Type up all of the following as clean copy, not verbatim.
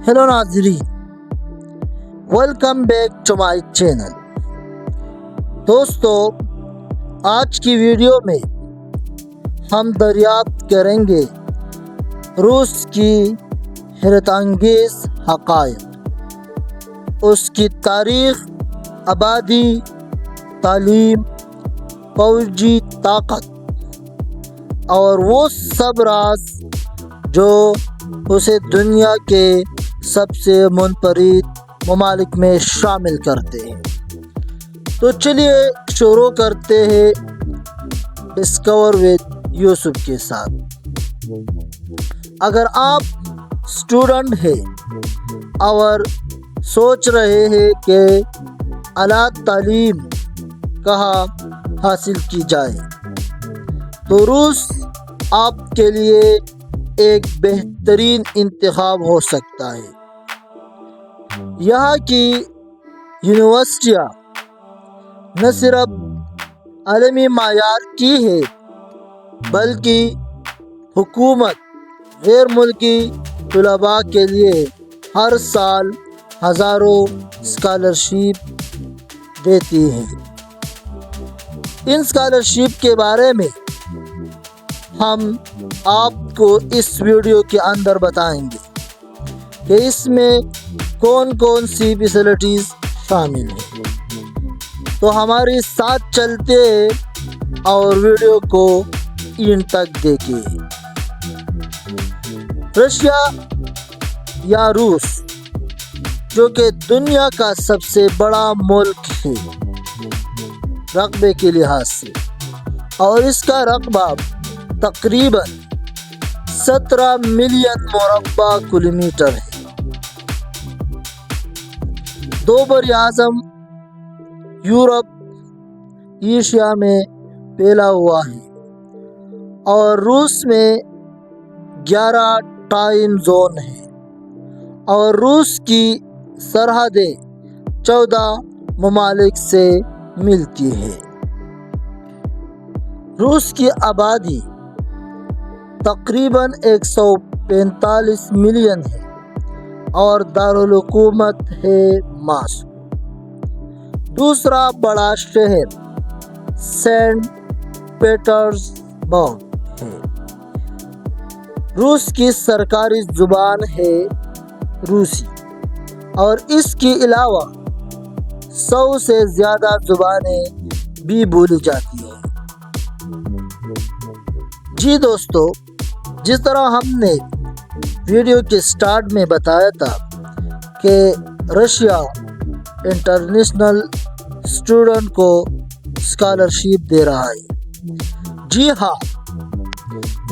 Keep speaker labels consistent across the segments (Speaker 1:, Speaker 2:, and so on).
Speaker 1: Hello नाजरीन, welcome back to my channel. दोस्तों, आज की वीडियो में हम दरियाफ्त करेंगे रूस की हैरतअंगेज़ हक़ाइक़, उसकी तारीख़, आबादी, तालीम, फ़ौजी ताकत और वो सब राज जो उसे दुनिया के सबसे मुनफरिद ममालिक में शामिल करते हैं। तो चलिए शुरू करते हैं डिस्कवर विद यूसुफ के साथ। अगर आप स्टूडेंट हैं और सोच रहे हैं कि आला तालीम कहाँ हासिल की जाए, तो रूस आपके लिए एक बेहतरीन इंतखाब हो सकता है। यहाँ की यूनिवर्सिटियाँ न सिर्फ आलमी मायार की है, बल्कि हुकूमत गैर मुल्की तलबा के लिए हर साल हज़ारों स्कॉलरशिप देती है। इन स्कॉलरशिप के बारे में हम आपको इस वीडियो के अंदर बताएंगे कि इसमें कौन कौन सी फैसिलिटीज़ शामिल हैं। तो हमारे साथ चलते हैं और वीडियो को एंड तक देखिए। रशिया या रूस, जो कि दुनिया का सबसे बड़ा मुल्क है रकबे के लिहाज से, और इसका रकबा तकरीबन 17 मिलियन मुरब्बा किलोमीटर है। दो बरआज़म यूरोप, एशिया में फैला हुआ है और रूस में 11 टाइम जोन है और रूस की सरहदें 14 ममालिक से मिलती है। रूस की आबादी तकरीबन 145 मिलियन है और दारुल हुकूमत है मॉस्को। दूसरा बड़ा शहर सेंट पीटर्सबर्ग है। रूस की सरकारी ज़ुबान है रूसी और इसके अलावा 100 से ज़्यादा ज़ुबानें भी बोली जाती हैं। जी दोस्तों, जिस तरह हमने वीडियो के स्टार्ट में बताया था कि रशिया इंटरनेशनल स्टूडेंट को स्कॉलरशिप दे रहा है। जी हाँ,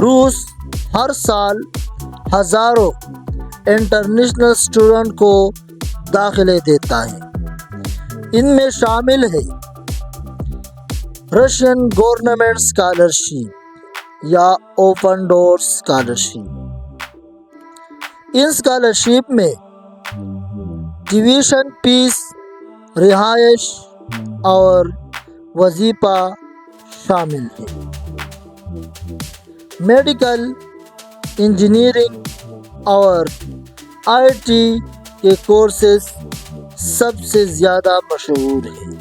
Speaker 1: रूस हर साल हज़ारों इंटरनेशनल स्टूडेंट को दाखिले देता है। इनमें शामिल है रशियन गवर्नमेंट स्कॉलरशिप या ओपन डोर स्कॉलरशिप। इन स्कॉलरशिप में ट्यूशन फीस, रिहाइश और वजीफ़ा शामिल है। मेडिकल, इंजीनियरिंग और आईटी के कोर्सेज सबसे ज़्यादा मशहूर हैं।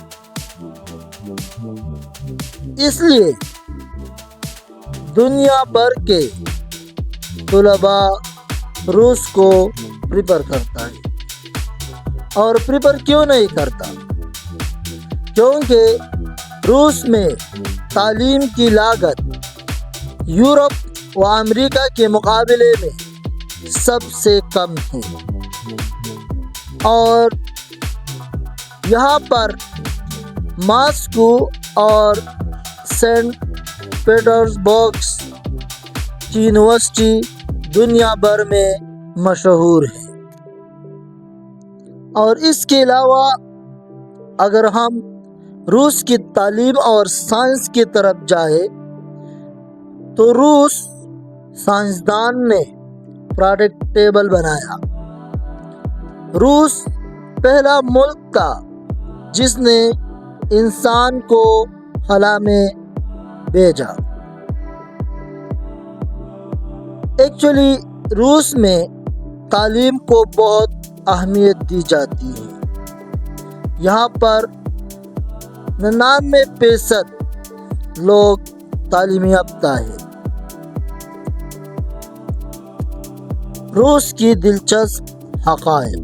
Speaker 1: इसलिए दुनिया भर के तलबा रूस को प्रिफर करता है। और प्रिफर क्यों नहीं करता? क्योंकि रूस में तालीम की लागत यूरोप व अमेरिका के मुकाबले में सबसे कम है और यहाँ पर मॉस्को और सेंट पीटर्सबर्ग की यूनिवर्सिटी दुनिया भर में मशहूर है। और इसके अलावा अगर हम रूस की तालीम और साइंस की तरफ जाए, तो रूस साइंसदान ने प्रोडक्ट टेबल बनाया। रूस पहला मुल्क था जिसने इंसान को खला में भेजा। एक्चुअली रूस में تعلیم کو بہت اہمیت دی جاتی ہے۔ یہاں پر 99% لوگ تعلیم یافتہ ہیں۔ روس کی دلچسپ حقائق۔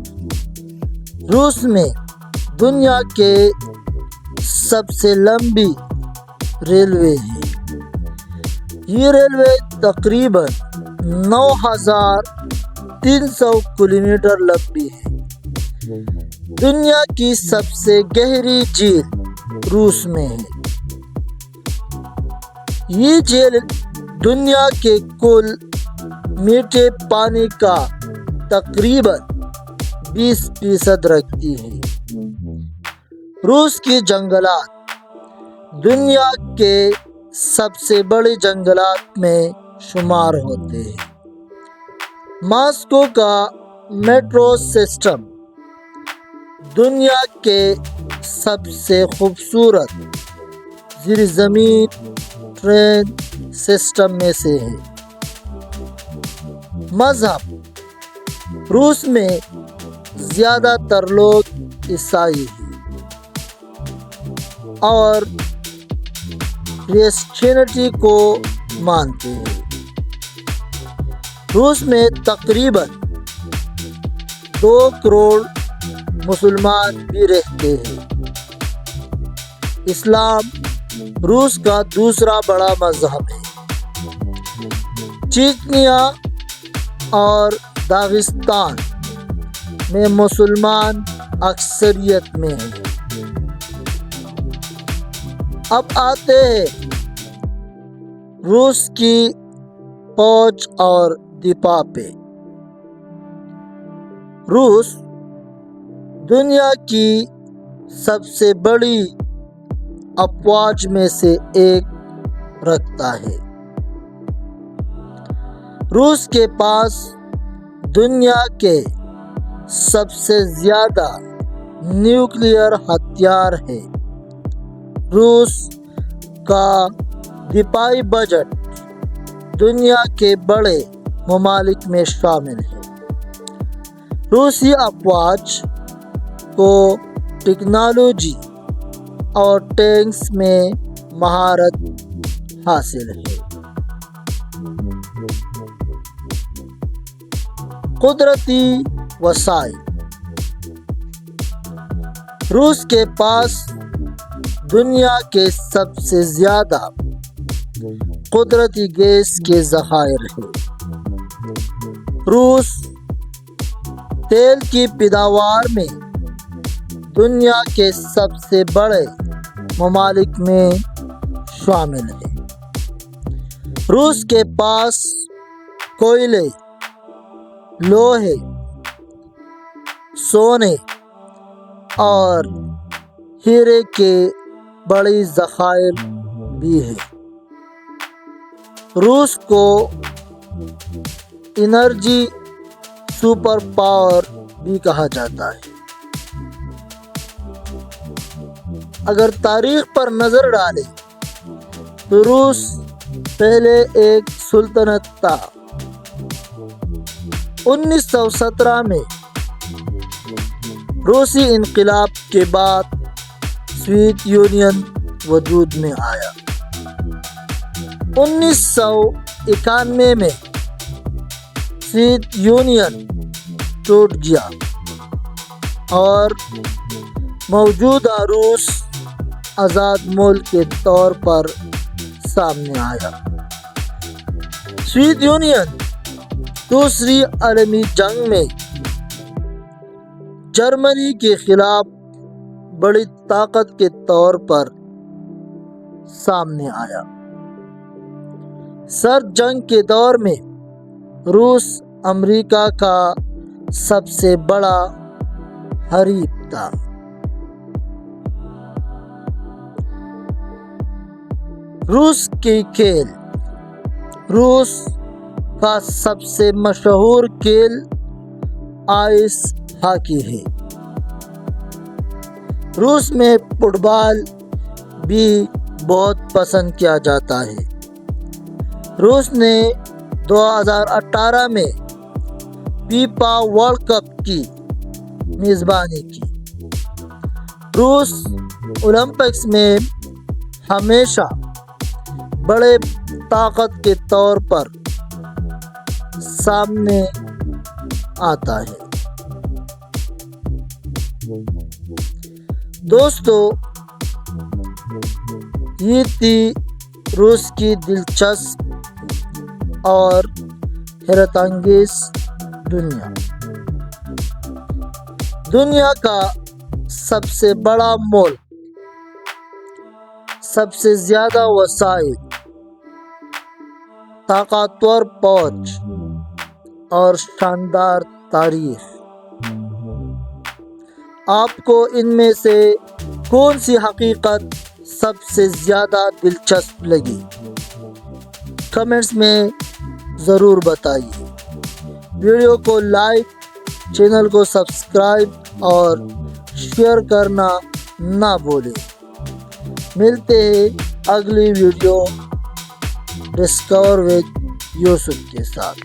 Speaker 1: روس میں دنیا کے سب سے لمبی ریلوے ہے۔ یہ ریلوے تقریباً 9300 کلومیٹر لمبی ہے۔ دنیا کی سب سے گہری جھیل روس میں ہے۔ یہ جھیل دنیا کے کل میٹھے پانی کا تقریباً 20% رکھتی ہے۔ روس کی جنگلات دنیا کے سب سے بڑے جنگلات میں شمار ہوتے ہیں۔ ماسکو کا میٹرو سسٹم دنیا کے سب سے خوبصورت زیر زمین ٹرین سسٹم میں سے ہے۔ مذہب روس میں زیادہ تر لوگ عیسائی ہیں اور کرسچینٹی کو مانتے ہیں۔ روس میں تقریباً 2 کروڑ مسلمان بھی رہتے ہیں۔ اسلام روس کا دوسرا بڑا مذہب ہے۔ چیچنیا اور داغستان میں مسلمان اکثریت میں ہیں۔ اب آتے ہیں روس کی فوج اور دفاع پہ۔ روس دنیا کی سب سے بڑی افواج میں سے ایک رکھتا ہے۔ روس کے پاس دنیا کے سب سے زیادہ نیوکلیئر ہتھیار ہے۔ روس کا دفاعی بجٹ دنیا کے بڑے ممالک میں شامل ہے۔ روسی افواج کو ٹیکنالوجی اور ٹینکس میں مہارت حاصل ہے۔ قدرتی وسائل روس کے پاس دنیا کے سب سے زیادہ قدرتی گیس کے ذخائر ہیں۔ روس تیل کی پیداوار میں دنیا کے سب سے بڑے ممالک میں شامل ہے۔ روس کے پاس کوئلے، لوہے، سونے اور ہیرے کے بڑے ذخائر بھی ہیں۔ روس کو انرجی سپر پاور بھی کہا جاتا ہے۔ اگر تاریخ پر نظر ڈالیں تو روس پہلے ایک سلطنت تھا۔ 1917 میں روسی انقلاب کے بعد سوویت یونین وجود میں آیا۔ 1991 میں سوویت یونین ٹوٹ گیا اور موجودہ روس آزاد ملک کے طور پر سامنے آیا۔ سوویت یونین دوسری عالمی جنگ میں جرمنی کے خلاف بڑی طاقت کے طور پر سامنے آیا۔ سرد جنگ کے دور میں روس امریکہ کا سب سے بڑا حریف تھا۔ روس کی کھیل روس کا سب سے مشہور کھیل آئس ہاکی ہے۔ روس میں فٹ بال بھی بہت پسند کیا جاتا ہے۔ روس نے 2018 میں فیفا ورلڈ کپ کی میزبانی کی۔ روس اولمپکس میں ہمیشہ بڑے طاقت کے طور پر سامنے آتا ہے۔ دوستو، یہ تھی روس کی دلچسپ اور حیرت انگیز دنیا کا سب سے بڑا ملک، سب سے زیادہ وسائل، طاقتور فوج اور شاندار تاریخ۔ آپ کو ان میں سے کون سی حقیقت سب سے زیادہ دلچسپ لگی؟ کمنٹس میں ضرور بتائیے۔ ویڈیو کو لائک، چینل کو سبسکرائب اور شیئر کرنا نہ بھولیں۔ ملتے ہیں اگلی ویڈیو ڈسکور وتھ یوسف کے ساتھ۔